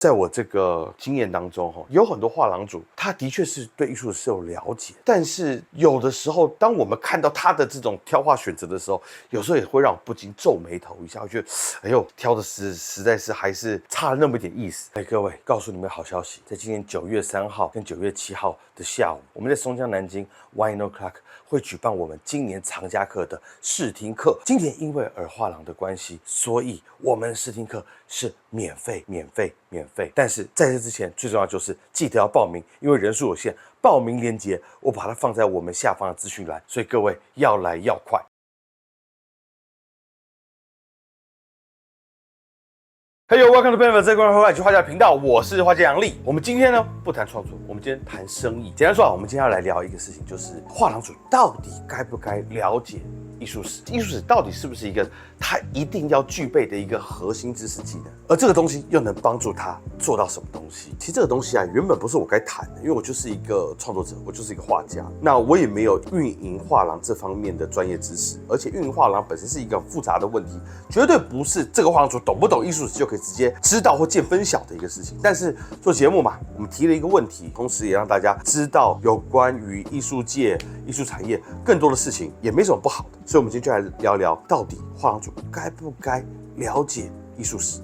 在我这个经验当中，有很多画廊主，他的确是对艺术是有了解，但是有的时候，当我们看到他的这种挑画选择的时候，有时候也会让我不禁皱眉头一下，我觉得，哎呦，挑的实在是还是差了那么一点意思。各位，告诉你们好消息，在今年9月3号跟9月7号的下午，我们在松江南京 Wine O'Clock 会举办我们今年藏家课的试听课。今年因为尔画廊的关系，所以我们试听课是免费。但是在这之前，最重要就是记得要报名，因为人数有限。报名链接我把它放在我们下方的资讯栏，所以各位要来要快。Hey welcome to Benefit 这个画家画家频道，我是画家杨力。我们今天呢不谈创作，我们今天谈生意。简单说我们今天要来聊一个事情，就是画廊主到底该不该了解艺术史？艺术史到底是不是一个他一定要具备的一个核心知识技能？而这个东西又能帮助他做到什么东西？其实这个东西原本不是我该谈的，因为我就是一个创作者，我就是一个画家。那我也没有运营画廊这方面的专业知识，而且运营画廊本身是一个很复杂的问题，绝对不是这个画廊主懂不懂艺术史就可以直接知道或见分晓的一个事情。但是做节目嘛，我们提了一个问题，同时也让大家知道有关于艺术界、艺术产业更多的事情，也没什么不好的。所以我们今天就来聊聊，到底画廊主该不该了解艺术史？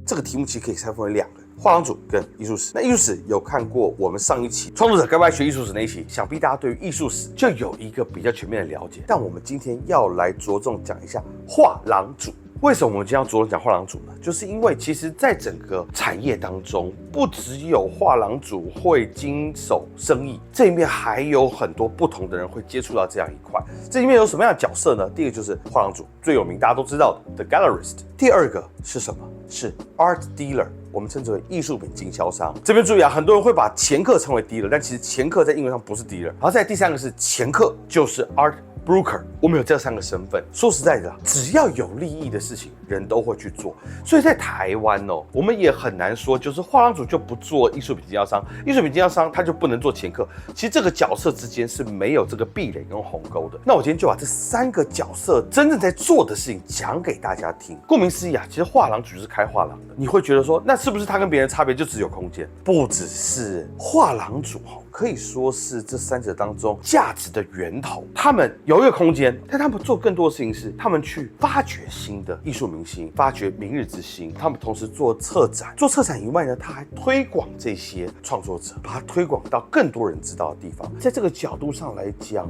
这个题目其实可以拆分为2个。画廊主跟艺术史。那艺术史有看过我们上一期创作者该不该学艺术史那一期，想必大家对于艺术史就有一个比较全面的了解。但我们今天要来着重讲一下画廊主。为什么我们今天要着重讲画廊主呢？就是因为其实在整个产业当中，不只有画廊主会经手生意，这里面还有很多不同的人会接触到这样一块。这里面有什么样的角色呢？第一个就是画廊主，最有名大家都知道的 The Gallerist。第二个是什么？是 Art Dealer。我们称之为艺术品经销商。这边注意很多人会把掮客称为 dealer， 但其实掮客在英文上不是 dealer。然后再第3个是掮客，就是 art broker。我们有这3个身份。说实在的，只要有利益的事情，人都会去做。所以在台湾我们也很难说，就是画廊主就不做艺术品经销商，艺术品经销商他就不能做掮客。其实这个角色之间是没有这个壁垒跟鸿沟的。那我今天就把这3个角色真正在做的事情讲给大家听。顾名思义其实画廊主就是开画廊的。你会觉得说，那是不是他跟别人差别就只有空间？不只是，画廊主可以说是这3者当中价值的源头。他们有一个空间，但他们做更多的事情是，他们去发掘新的艺术明星，发掘明日之星。他们同时做策展，做策展以外呢，他还推广这些创作者，把它推广到更多人知道的地方。在这个角度上来讲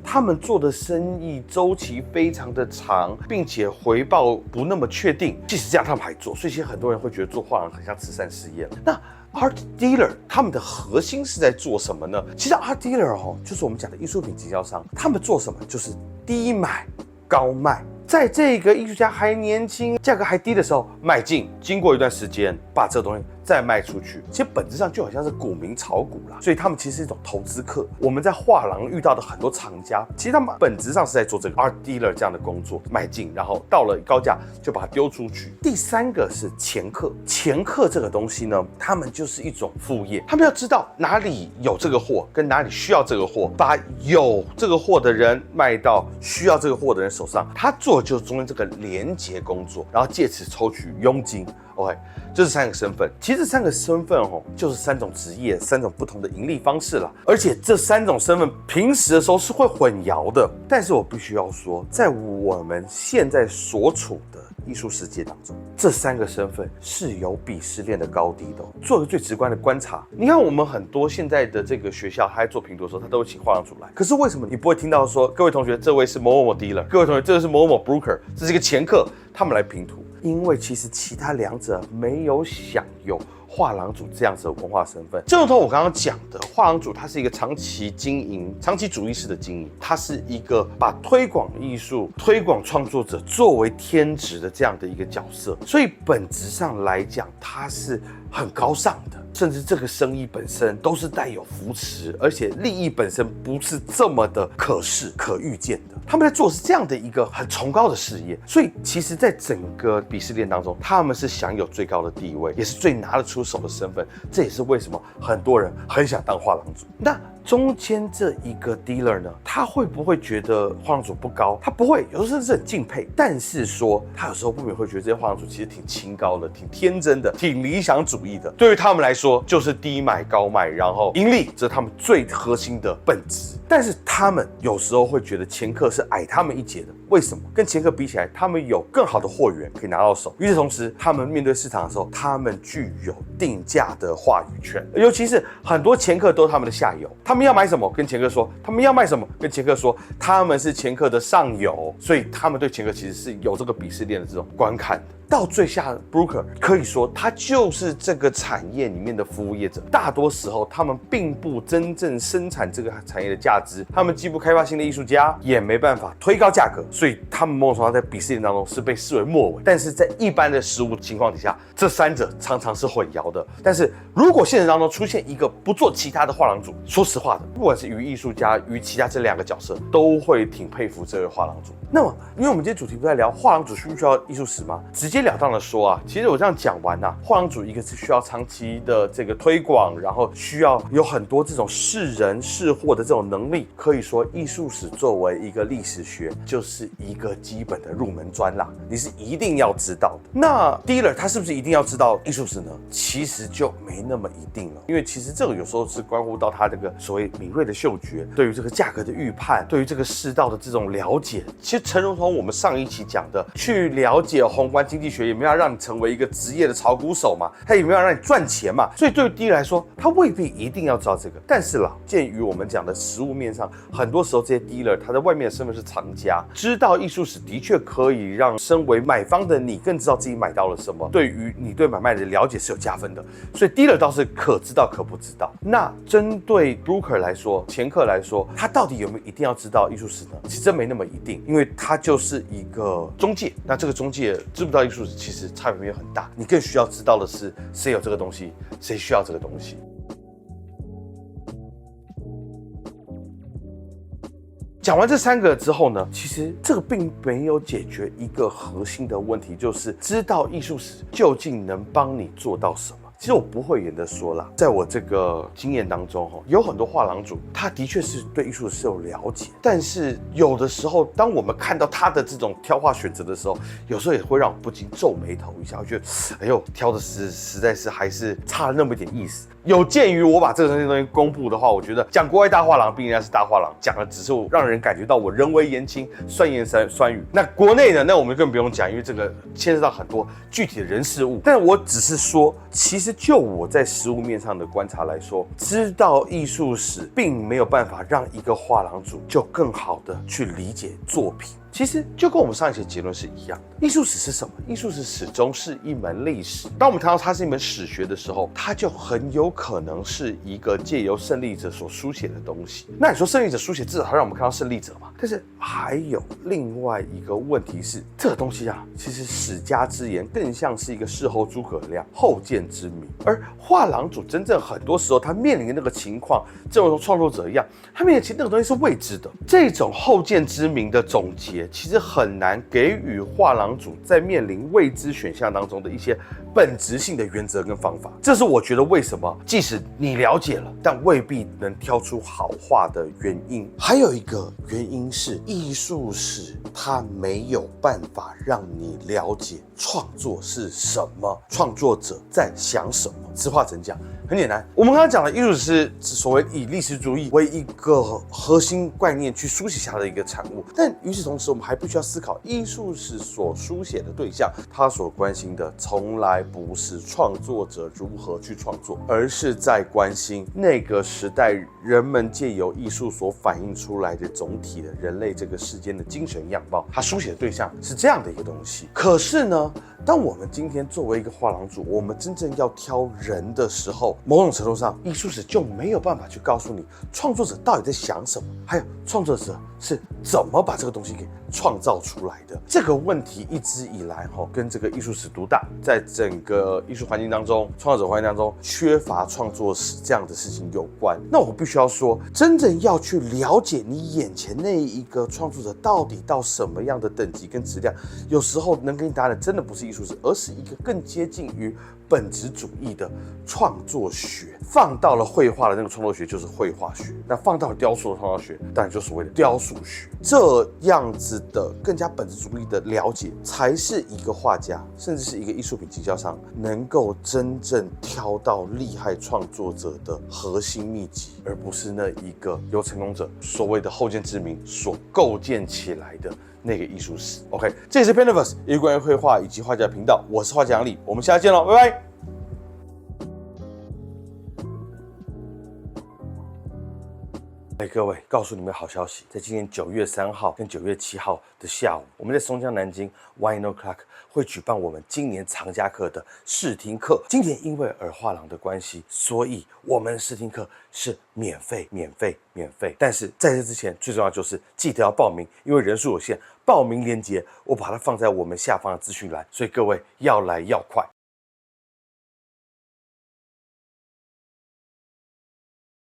他们做的生意周期非常的长，并且回报不那么确定。即使这样，他们还做，所以其实很多人会觉得做画廊很像慈善事业。那Art Dealer 他们的核心是在做什么呢？其实 Art Dealer 就是我们讲的艺术品经销商。他们做什么？就是低买高卖。在这个艺术家还年轻、价格还低的时候卖进，经过一段时间把这个东西再卖出去。其实本质上就好像是股民炒股啦，所以他们其实是一种投资客。我们在画廊遇到的很多藏家，其实他们本质上是在做这个 Art Dealer 这样的工作，买进，然后到了高价就把它丢出去。第3个是掮客。掮客这个东西呢，他们就是一种副业，他们要知道哪里有这个货，跟哪里需要这个货，把有这个货的人卖到需要这个货的人手上。他做的就是中间这个连结工作，然后借此抽取佣金。OK， 这是3个身份。其实3个身份就是3种职业，3种不同的盈利方式啦。而且这3种身份平时的时候是会混淆的。但是我必须要说，在我们现在所处的艺术世界当中，这3个身份是有鄙视链的高低的。做个最直观的观察，你看我们很多现在的这个学校，他在做评图的时候，他都会请画廊主来。可是为什么你不会听到说，各位同学，这位是某某某 dealer， 各位同学，这个是某某某 broker， 这是一个掮客，他们来评图？因为其实其他2者没有享有画廊主这样子的文化身份。正如同我刚刚讲的，画廊主他是一个长期经营、长期主义式的经营，他是一个把推广艺术、推广创作者作为天职的这样的一个角色。所以本质上来讲，他是很高尚的。甚至这个生意本身都是带有扶持，而且利益本身不是这么的可视、可预见的。他们在做的是这样的一个很崇高的事业，所以其实在整个鄙视链当中，他们是享有最高的地位，也是最拿得出手的身份。这也是为什么很多人很想当画廊主。那中间这一个 dealer 呢，他会不会觉得画廊主不高？他不会，有的时候是很敬佩，但是说他有时候不免会觉得这些画廊主其实挺清高的，挺天真的，挺理想主义的。对于他们来说，就是低买高卖，然后盈利，这是他们最核心的本质。但是他们有时候会觉得前客是矮他们一截的，为什么？跟前客比起来，他们有更好的货源可以拿到手。与此同时，他们面对市场的时候，他们具有定价的话语权。尤其是很多前客都是他们的下游，他们要买什么跟前客说，他们要卖什么跟前客说，他们是前客的上游，所以他们对前客其实是有这个鄙视链的这种观看的。到最下 broker 可以说他就是这个产业里面的服务业者，大多时候他们并不真正生产这个产业的价值，他们既不开发新的艺术家，也没办法推高价格，所以他们某种程度上在鄙视链当中是被视为末尾。但是在一般的实务情况底下，这三者常常是混淆的。但是如果现实当中出现一个不做其他的画廊主，说实话的，不管是于艺术家于其他这两个角色，都会挺佩服这位画廊主。那么因为我们今天主题不在聊画廊主需不需要艺术史吗？直截了当的说啊，其实我这样讲完啊，画廊主一个是需要长期的这个推广，然后需要有很多这种识人识货的这种能力。可以说艺术史作为一个历史学，就是一个基本的入门专啦，你是一定要知道的。那 dealer 他是不是一定要知道艺术史呢？其实就没那么一定了，因为其实这个有时候是关乎到他这个所谓敏锐的嗅觉，对于这个价格的预判，对于这个世道的这种了解。其实诚如同我们上一期讲的，去了解宏观经济学也没有让你成为一个职业的炒股手嘛，他也没有让你赚钱嘛，所以对于第一来说，他未必一定要知道这个。但是啦，鉴于我们讲的实务面上，很多时候这些 dealer 他在外面的身份是藏家，知道艺术史的确可以让身为买方的你更知道自己买到了什么，对于你对买卖的了解是有加分的。所以 dealer 倒是可知道可不知道。那针对 broker 来说，前客来说，他到底有没有一定要知道艺术史呢？其实真没那么一定，因为他就是一个中介。那这个中介知不知道艺术史，其实差别没有很大。你更需要知道的是谁有这个东西，谁需要这个东西。讲完这三个之后呢，其实这个并没有解决一个核心的问题，就是知道艺术史究竟能帮你做到什么。其实我不讳言的说啦，在我这个经验当中，有很多画廊主，他的确是对艺术是有了解，但是有的时候，当我们看到他的这种挑画选择的时候，有时候也会让我不禁皱眉头一下，我觉得，哎呦，挑的实在是还是差了那么一点意思。有鉴于我把这个东西公布的话，我觉得讲国外大画廊毕竟是大画廊，讲的只是让人感觉到我人微言轻、酸言酸语。那国内呢，那我们更不用讲，因为这个牵涉到很多具体的人事物。但我只是说，其实就我在实务面上的观察来说，知道艺术史并没有办法让一个画廊主就更好的去理解作品。其实就跟我们上一期的结论是一样的。艺术史是什么？艺术史始终是一门历史。当我们谈到它是一门史学的时候，它就很有可能是一个借由胜利者所书写的东西。那你说胜利者书写，至少让我们看到胜利者嘛？但是还有另外一个问题是，这个东西啊，其实史家之言更像是一个事后诸葛亮、后见之明。而画廊主真正很多时候他面临的那个情况，正如创作者一样，他面临那个东西是未知的。这种后见之明的总结，其实很难给予画廊主在面临未知选项当中的一些本质性的原则跟方法。这是我觉得为什么即使你了解了，但未必能挑出好画的原因。还有一个原因是，艺术史它没有办法让你了解创作是什么，创作者在想什么。实话怎讲？很简单，我们刚刚讲的艺术史是所谓以历史主义为一个核心概念去书写下的一个产物，但与此同时，我们还必须要思考艺术史所书写的对象，他所关心的从来不是创作者如何去创作，而是在关心那个时代人们借由艺术所反映出来的总体的人类这个世间的精神样貌。他书写的对象是这样的一个东西。可是呢，当我们今天作为一个画廊主，我们真正要挑人的时候，某种程度上，艺术史就没有办法去告诉你创作者到底在想什么，还有创作者是怎么把这个东西给创造出来的。这个问题一直以来跟这个艺术史独大，在整个艺术环境当中，创作者环境当中缺乏创作史这样的事情有关。那我必须要说，真正要去了解你眼前那一个创作者到底到什么样的等级跟质量，有时候能给你答案的真的不是艺术史，而是一个更接近于本质主义的创作学。放到了绘画的那个创作学就是绘画学，那放到了雕塑的创作学，当然就所谓的雕塑学。这样子的更加本质主义的了解，才是一个画家，甚至是一个艺术品经销商能够真正挑到厉害创作者的核心秘籍，而不是那一个由成功者所谓的后见之明所构建起来的那个艺术史。OK， 这里是 Panaverse， 一个关于绘画以及画家的频道，我是画家杨礼，我们下次见喽，拜拜。各位，告诉你们好消息，在今年9月3号跟9月7号的下午，我们在松江南京 Wine O'Clock 会举办我们今年藏家课的试听课。今年因为耳画廊的关系，所以我们的试听课是免费。但是在这之前，最重要就是记得要报名，因为人数有限，报名链接我把它放在我们下方的资讯栏，所以各位要来要快。